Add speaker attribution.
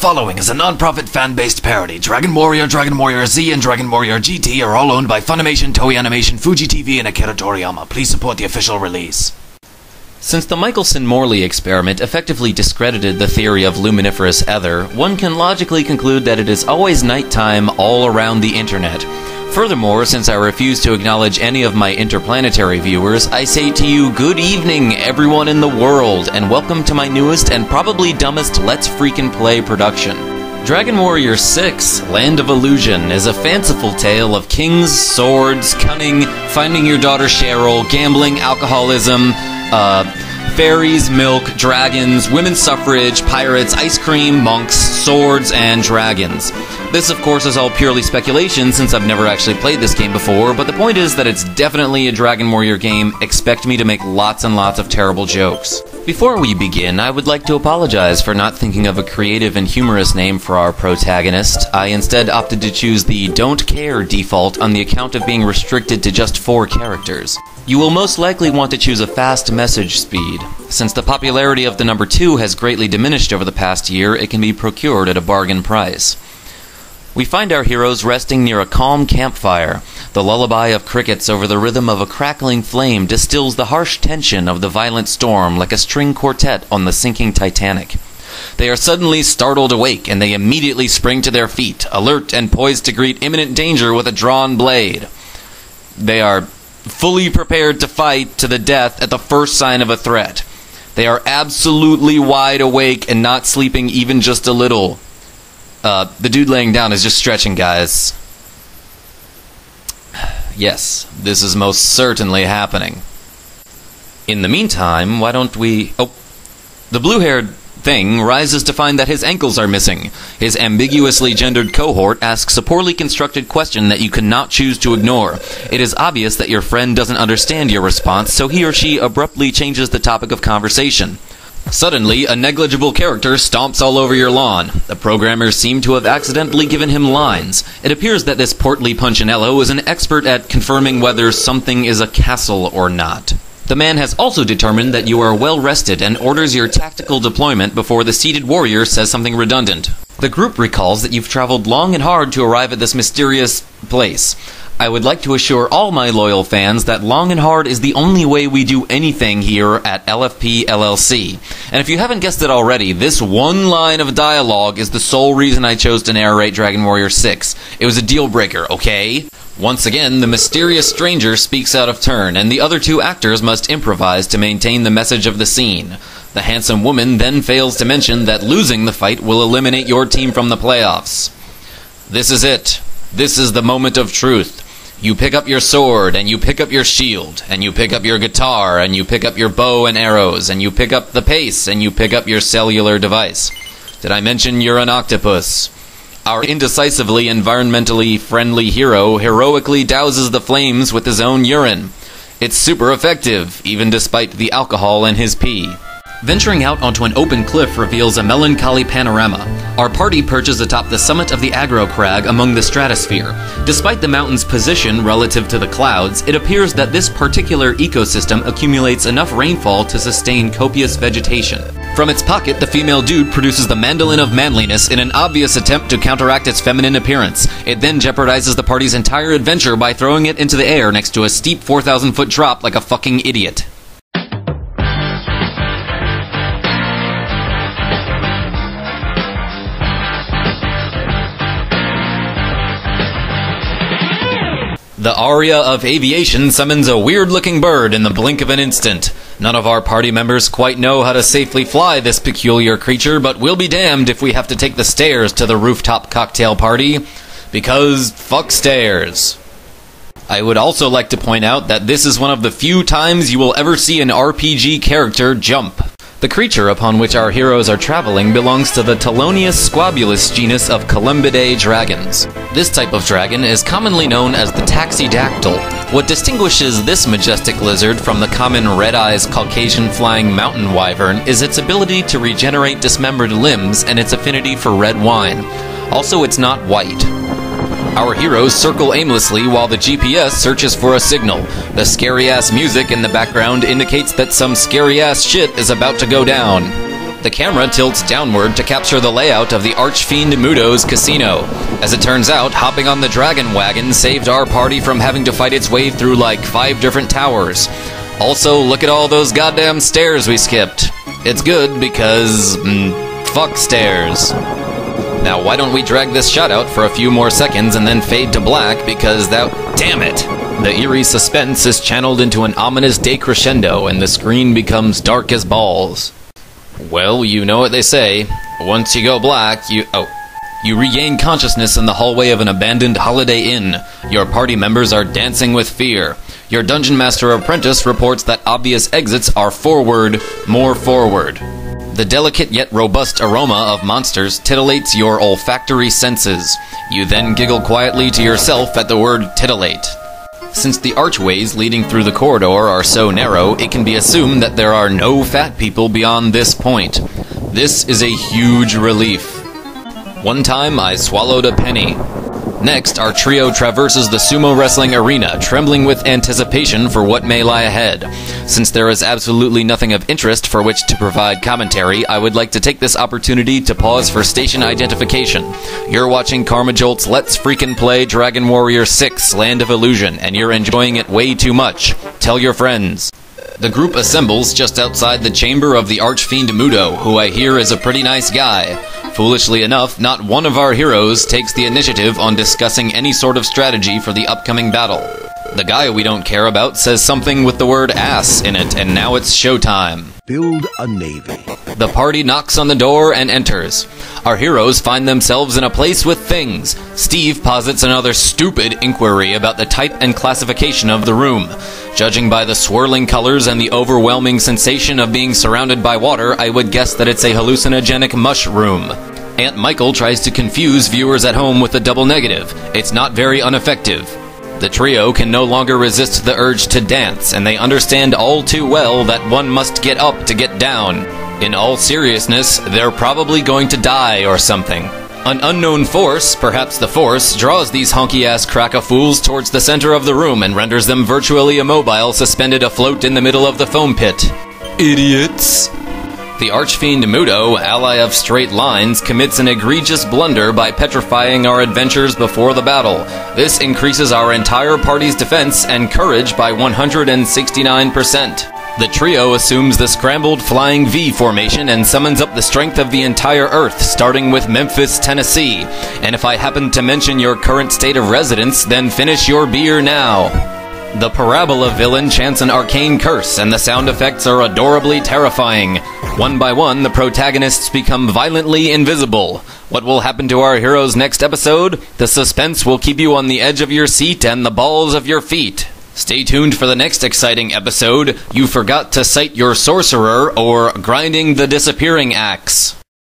Speaker 1: following is a non-profit fan-based parody. Dragon Warrior Z, and Dragon Warrior GT are all owned by Funimation, Toei Animation, Fuji TV, and Akira Toriyama. Please support the official release.
Speaker 2: Since the Michelson-Morley experiment effectively discredited the theory of luminiferous ether, one can logically conclude that it is always nighttime all around the internet. Furthermore, since I refuse to acknowledge any of my interplanetary viewers, I say to you, good evening, everyone in the world, and welcome to my newest and probably dumbest Let's Freakin' Play production. Dragon Warrior 6, Land of Illusion, is a fanciful tale of kings, swords, cunning, finding your daughter Cheryl, gambling, alcoholism, fairies, milk, dragons, women's suffrage, pirates, ice cream, monks, swords, and dragons. This, of course, is all purely speculation since I've never actually played this game before, but the point is that it's definitely a Dragon Warrior game. Expect me to make lots and lots of terrible jokes. Before we begin, I would like to apologize for not thinking of a creative and humorous name for our protagonist. I instead opted to choose the Don't Care default on the account of being restricted to just 4 characters. You will most likely want to choose a fast message speed. Since the popularity of the number 2 has greatly diminished over the past year, it can be procured at a bargain price. We find our heroes resting near a calm campfire. The lullaby of crickets over the rhythm of a crackling flame distills the harsh tension of the violent storm like a string quartet on the sinking Titanic. They are suddenly startled awake, and they immediately spring to their feet, alert and poised to greet imminent danger with a drawn blade. They are fully prepared to fight to the death at the first sign of a threat. They are absolutely wide awake and not sleeping even just a little. The dude laying down is just stretching, guys. Yes, this is most certainly happening. In the meantime, why don't we... Oh, the blue-haired thing rises to find that his ankles are missing. His ambiguously gendered cohort asks a poorly constructed question that you cannot choose to ignore. It is obvious that your friend doesn't understand your response, so he or she abruptly changes the topic of conversation. Suddenly, a negligible character stomps all over your lawn. The programmers seem to have accidentally given him lines. It appears that this portly Punchinello is an expert at confirming whether something is a castle or not. The man has also determined that you are well rested and orders your tactical deployment before the seated warrior says something redundant. The group recalls that you've traveled long and hard to arrive at this mysterious place. I would like to assure all my loyal fans that long and hard is the only way we do anything here at LFP LLC. And if you haven't guessed it already, this one line of dialogue is the sole reason I chose to narrate Dragon Warrior 6. It was a deal breaker, okay? Once again, the mysterious stranger speaks out of turn, and the other 2 actors must improvise to maintain the message of the scene. The handsome woman then fails to mention that losing the fight will eliminate your team from the playoffs. This is it. This is the moment of truth. You pick up your sword, and you pick up your shield, and you pick up your guitar, and you pick up your bow and arrows, and you pick up the pace, and you pick up your cellular device. Did I mention you're an octopus? Our indecisively environmentally friendly hero heroically douses the flames with his own urine. It's super effective, even despite the alcohol in his pee. Venturing out onto an open cliff reveals a melancholy panorama. Our party perches atop the summit of the Aggro Crag among the stratosphere. Despite the mountain's position relative to the clouds, it appears that this particular ecosystem accumulates enough rainfall to sustain copious vegetation. From its pocket, the female dude produces the mandolin of manliness in an obvious attempt to counteract its feminine appearance. It then jeopardizes the party's entire adventure by throwing it into the air next to a steep 4,000-foot drop like a fucking idiot. The aria of aviation summons a weird-looking bird in the blink of an instant. None of our party members quite know how to safely fly this peculiar creature, but we'll be damned if we have to take the stairs to the rooftop cocktail party. Because fuck stairs. I would also like to point out that this is one of the few times you will ever see an RPG character jump. The creature upon which our heroes are traveling belongs to the Telonius squabulus genus of Columbidae dragons. This type of dragon is commonly known as the taxidactyl. What distinguishes this majestic lizard from the common red-eyes Caucasian flying mountain wyvern is its ability to regenerate dismembered limbs and its affinity for red wine. Also, it's not white. Our heroes circle aimlessly while the GPS searches for a signal. The scary-ass music in the background indicates that some scary-ass shit is about to go down. the camera tilts downward to capture the layout of the Archfiend Mudo's casino. As it turns out, hopping on the dragon wagon saved our party from having to fight its way through like 5 different towers. Also, look at all those goddamn stairs we skipped. It's good because... fuck stairs. Now why don't we drag this shot out for a few more seconds and then fade to black, because that... damn it! The eerie suspense is channeled into an ominous decrescendo and the screen becomes dark as balls. Well, you know what they say. Once you go black, you regain consciousness in the hallway of an abandoned Holiday Inn. Your party members are dancing with fear. Your Dungeon Master Apprentice reports that obvious exits are forward, more forward. The delicate yet robust aroma of monsters titillates your olfactory senses. You then giggle quietly to yourself at the word titillate. Since the archways leading through the corridor are so narrow, it can be assumed that there are no fat people beyond this point. This is a huge relief. One time I swallowed a penny. Next, our trio traverses the sumo wrestling arena, trembling with anticipation for what may lie ahead. Since there is absolutely nothing of interest for which to provide commentary, I would like to take this opportunity to pause for station identification. You're watching KarmaJolt's Let's Freakin' Play Dragon Warrior 6 Land of Illusion, and you're enjoying it way too much. Tell your friends. The group assembles just outside the chamber of the Archfiend Mudo, who I hear is a pretty nice guy. Foolishly enough, not one of our heroes takes the initiative on discussing any sort of strategy for the upcoming battle. The guy we don't care about says something with the word ass in it, and now it's showtime.
Speaker 3: Build a navy.
Speaker 2: The party knocks on the door and enters. Our heroes find themselves in a place with things. Steve posits another stupid inquiry about the type and classification of the room. Judging by the swirling colors and the overwhelming sensation of being surrounded by water, I would guess that it's a hallucinogenic mushroom. Aunt Michael tries to confuse viewers at home with a double negative. It's not very ineffective. The trio can no longer resist the urge to dance, and they understand all too well that one must get up to get down. In all seriousness, they're probably going to die or something. An unknown force, perhaps the Force, draws these honky-ass crack-a-fools towards the center of the room and renders them virtually immobile, suspended afloat in the middle of the foam pit. Idiots! The Archfiend Mudo, ally of straight lines, commits an egregious blunder by petrifying our adventures before the battle. This increases our entire party's defense and courage by 169%. The trio assumes the scrambled flying V formation and summons up the strength of the entire Earth, starting with Memphis, Tennessee. And if I happen to mention your current state of residence, then finish your beer now. The Parabola villain chants an arcane curse, and the sound effects are adorably terrifying. One by one, the protagonists become violently invisible. What will happen to our heroes next episode? The suspense will keep you on the edge of your seat and the balls of your feet. Stay tuned for the next exciting episode, You Forgot to Cite Your Sorcerer, or Grinding the Disappearing Axe.